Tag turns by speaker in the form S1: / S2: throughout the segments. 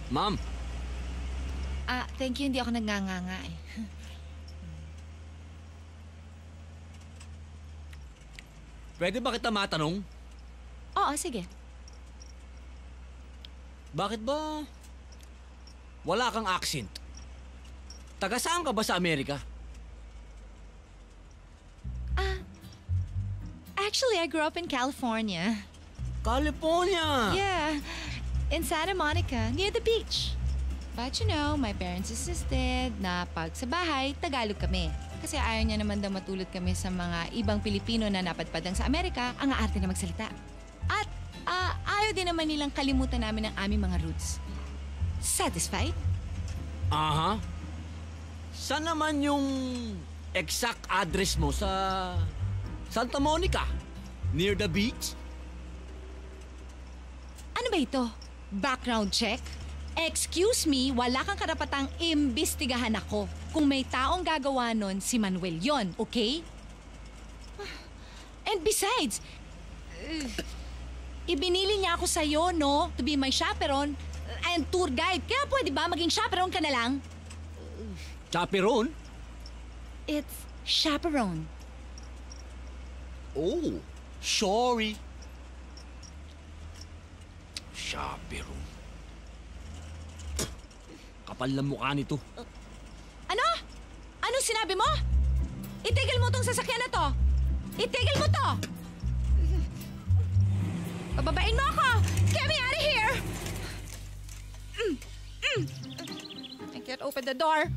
S1: Ma'am,
S2: Thank you, hindi ako nagnganganga eh.
S1: pwede ba kita matanong?
S2: Oo, sige.
S1: Bakit ba wala kang accent? Taga saan ka ba sa Amerika?
S2: Actually, I grew up in California.
S1: California!
S2: Yeah, in Santa Monica, near the beach. But you know, my parents insisted na pag sa bahay, Tagalog kami. Kasi ayaw niya naman daw matulad kami sa mga ibang Pilipino na napadpadang sa Amerika ang aarte na magsalita. At ayaw din naman nilang kalimutan namin ang aming mga roots. Satisfied?
S1: Aha. Saan naman yung exact address mo sa Santa Monica? Near the beach?
S2: Ano ba ito? Background check? Excuse me, wala kang karapatang imbestigahan ako. Kung may taong gagawa nun, si Manuel yon, okay? And besides, ibinili niya ako sa'yo, no? To be my chaperone and tour guide. Kaya pwede ba maging chaperone ka na lang?
S1: Chaperon?
S2: It's chaperone.
S1: Oh, sorry. Chaperon. Kapal na mukha nito.
S2: Ano? Anong sinabi mo? Itigil mo tong sasakyan na to! Itigil mo to! Pababain mo ako! Get me out of here! I can't open the door.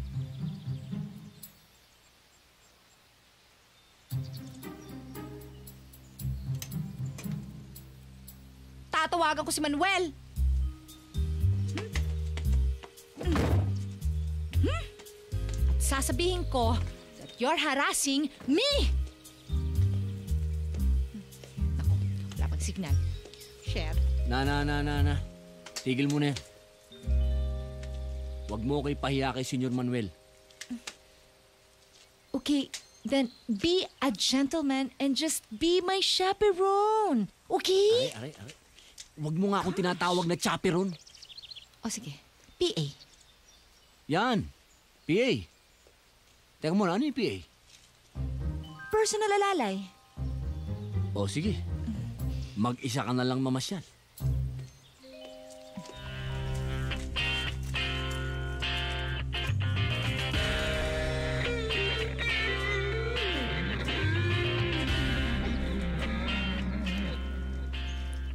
S2: Tatawagan ko si Manuel. At sasabihin ko that you're harassing me! Naku, wala pang signal. Share.
S1: Na. Tigil mo na yan. Huwag mo kay pahiya kay Senyor Manuel.
S2: Okay, then be a gentleman and just be my chaperone. Okay?
S1: Aray. Huwag mo nga akong tinatawag na chaperon.
S2: O sige, PA.
S1: Yan, PA. Teka muna, ano yung PA?
S2: Personal alalay.
S1: O sige, mag-isa ka na lang mamasyal.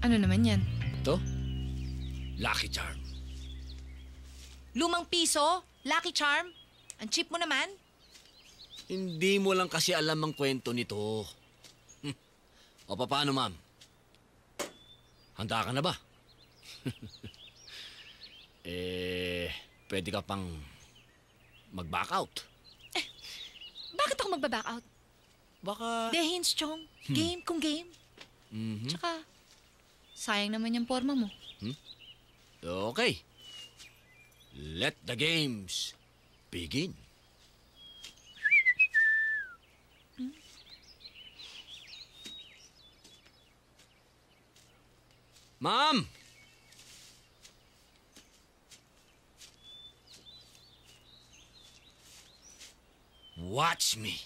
S2: Ano naman yan?
S1: Ito? Lucky Charm.
S2: Lumang piso? Lucky Charm? Ang cheap mo naman?
S1: Hindi mo lang kasi alam ang kwento nito. O paano, ma'am? Handa ka na ba? Pwede ka pang mag-back out.
S2: Bakit ako magbaback out?
S1: Baka...
S2: Dehins, Chong. Game kung game. Tsaka, sayang naman yung forma mo.
S1: Okay. Let the games begin. Ma'am! Watch me.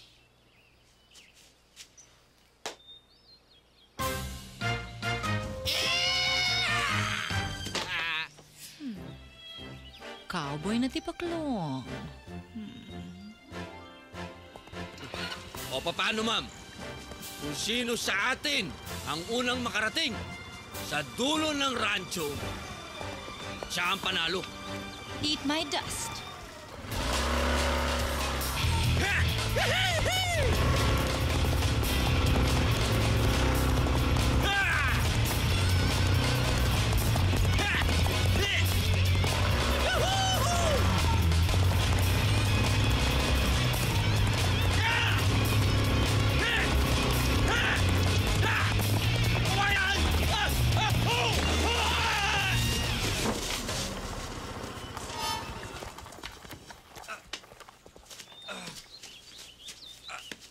S2: Cowboy na tipaklong.
S1: O paano, ma'am? Kung sino sa atin ang unang makarating sa dulo ng rancho, siya ang panalo.
S2: Eat my dust.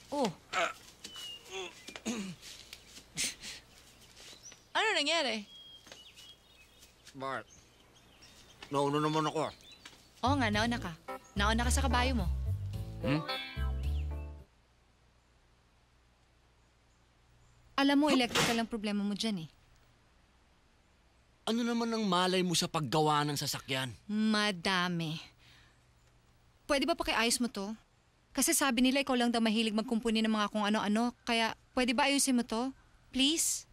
S2: Oh. Ano nangyari?
S1: Bart, Nauna naman ako.
S2: Oo nga, nauna ka. Nauna ka sa kabayo mo. Alam mo, electrical ang problema mo dyan eh.
S1: Ano naman ang malay mo sa paggawa ng sasakyan?
S2: Madami. Pwede ba pakiayos mo to? Kasi sabi nila ikaw lang daw mahilig magkumpuni ng mga kung ano-ano. Kaya pwede ba ayusin mo to? Please?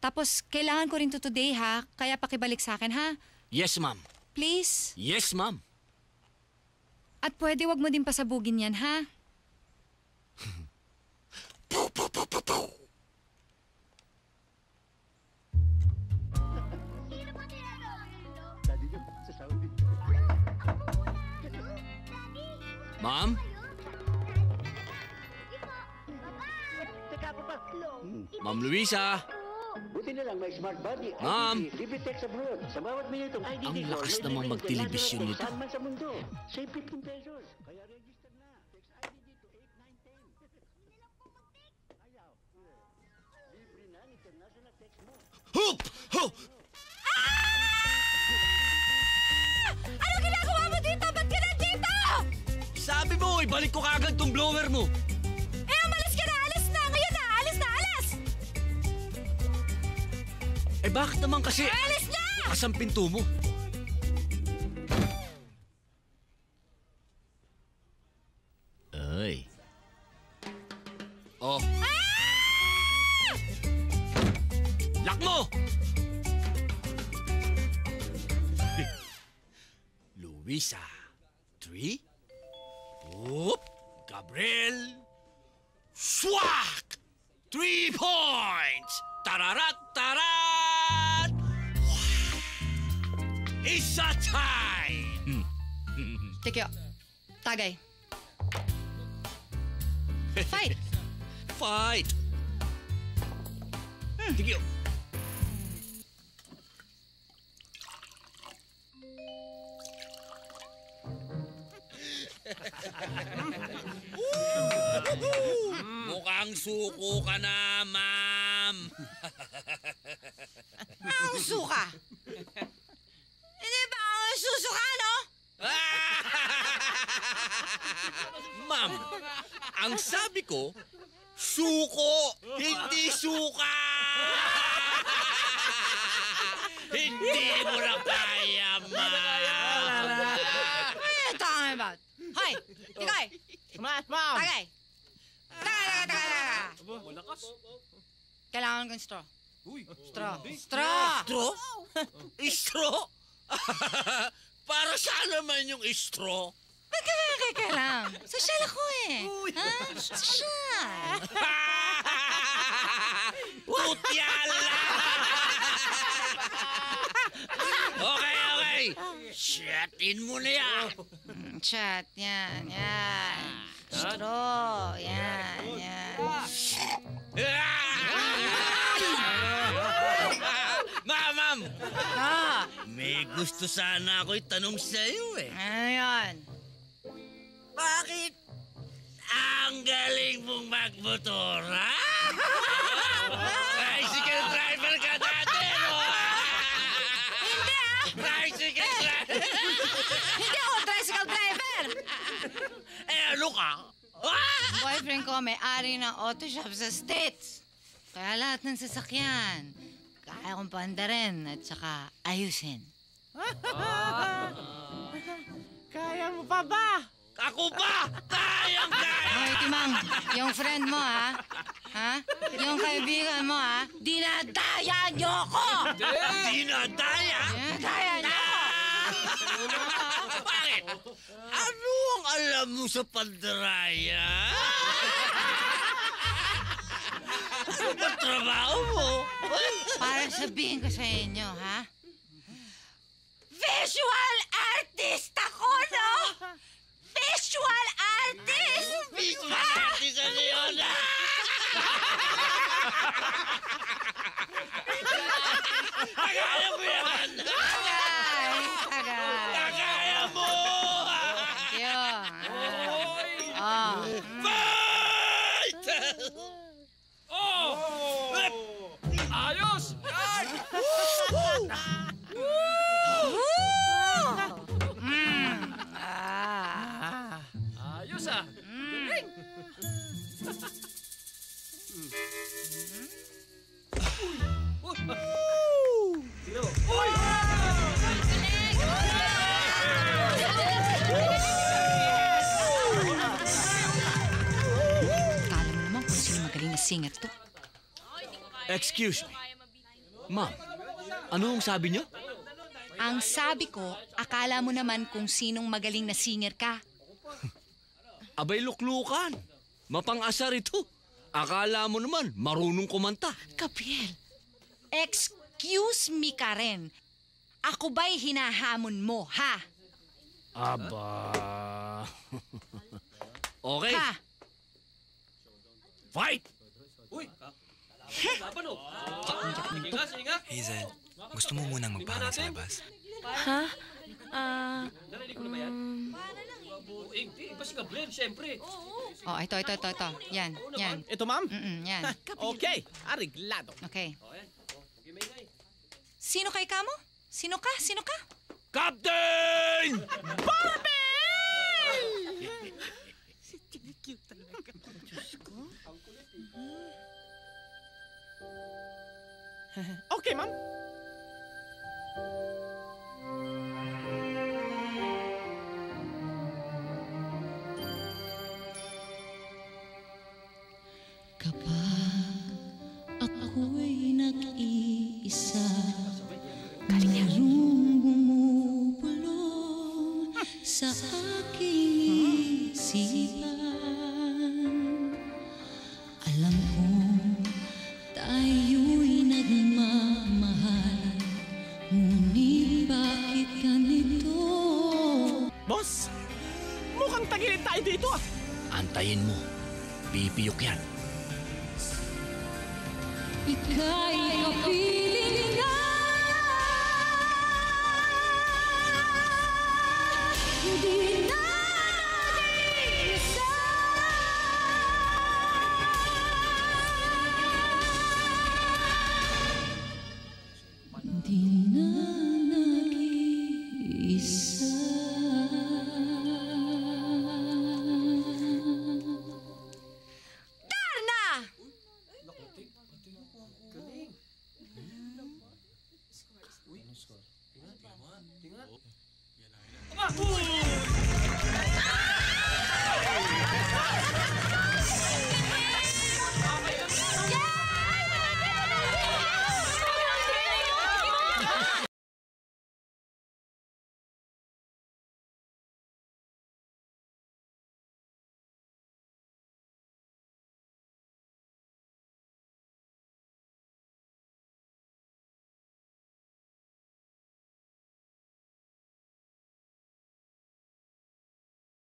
S2: Tapos kailangan ko rin to today ha. Kaya pakibalik sa akin ha.
S1: Yes, ma'am.
S2: Please?
S1: Yes, ma'am.
S2: At pwede wag mo din pasabugin yan ha.
S1: Ma'am? Ma'am Luisa?
S3: Buti na lang may smart body.
S1: Ma'am?
S3: Libitex abroad. Sa bawat minutong
S1: Ang lakas naman magtelebisyon nito.
S3: Saan man sa mundo. Save 15 pesos. Kaya register na. Text ID dito 8910. Ayaw. Libre na ang international text mo.
S1: Hup! Hup!
S2: Ano ginagawa mo dito? Ba't ka nandito?
S1: Sabi mo, ibalik ko kagad tong blower mo.
S2: Eh, umalis ka na! Alis na! Ngayon na! Alis na! Alis!
S1: Eh bakit naman kasi...
S2: Alis na!
S1: Bukas ang pinto mo. Ay. Oh. Lock mo! Luisa. 3. Whoop! Gabriel! Swak! 3 points! Tararat! Tarat! Isa time!
S2: Tikyo. Tagay. Fight!
S1: Fight! Tigyo. Mukhang suko ka na, ma'am.
S2: Ang suka! Hindi ba ako susuka, no?
S1: Ma'am, ang sabi ko, suko, hindi suka! Hindi mo na kaya, ma'am!
S2: What are you talking about? Hoy! Tikay!
S4: Smash, ma'am!
S2: Tagay! Tagay! Kailangan kong straw. Straw. Straw!
S1: Straw? Straw? Para saan naman yung straw?
S2: Ba't ka kailang? Sosyal ako eh. Ha? Sosyal.
S1: Putyala! Okay. Shatin mo na yan.
S2: Chat, yan. Straw, yan.
S1: Ma'am!
S2: Ah,
S1: May gusto sana ako itanong sa'yo eh.
S2: ano yun?
S1: Bakit ang galing mong magmotor, ha? Tricycle driver ka dati, no?
S2: Hindi ah!
S1: Tricycle driver!
S2: Hindi ako tricycle driver!
S1: Eh, ano ka?
S2: Boyfriend ko may-ari ng auto shop sa States. Kaya lahat ng sasakyan, kaya kong paandarin at saka ayusin.
S4: Kaya mo pa ba?
S1: Ako ba? Kayang-kaya!
S2: Hoy, Timang, yung friend mo, ha? Ha? Yung kaibigan mo, ha? Dinadaya niyo ko!
S1: Dinadaya?
S2: Dinadaya niyo ko!
S1: Bakit? Ano ang alam mo sa pandaraya? Ano ba trabaho mo?
S2: Para sabihin ko sa inyo, ha? Visual artist ako, no? Visual artist!
S1: Visual artist sa Leona! Kaya mo yan!
S2: Tagay!
S1: Kaya mo!
S2: Yun. Oh.
S1: Fight!
S4: Ayos!
S2: Kala mo naman kung sino magaling na singer to.
S1: Excuse me. Ma'am, anong sabi niyo?
S2: Ang sabi ko, akala mo naman kung sinong magaling na singer ka.
S1: Abay luklukan. Mapang-asar ito. Akala mo naman, marunong kumanta.
S2: Gabriel, excuse me ka rin. Ako ba'y hinahamon mo, ha?
S1: Aba... okay,
S2: Ha?
S1: fight!
S5: Hazel, gusto mo munang magpahanap sa labas?
S6: Ha?
S2: Oh, ito. Yan.
S4: Ito, ma'am?
S2: Yan.
S4: Okay, ariglado.
S2: Okay. Sino kay kamo? Sino ka?
S1: Captain!
S4: Okay, ma'am.
S7: Kapag ako'y nag-iisa, mayroong bumubulong sa aking isipan. Alam kong tayo'y nagmamahal, ngunit bakit ganito?
S4: Boss, mukhang tagilid tayo dito ah.
S1: Antayin mo. Pipiyok yan.
S7: Ika'y kapiling na, hindi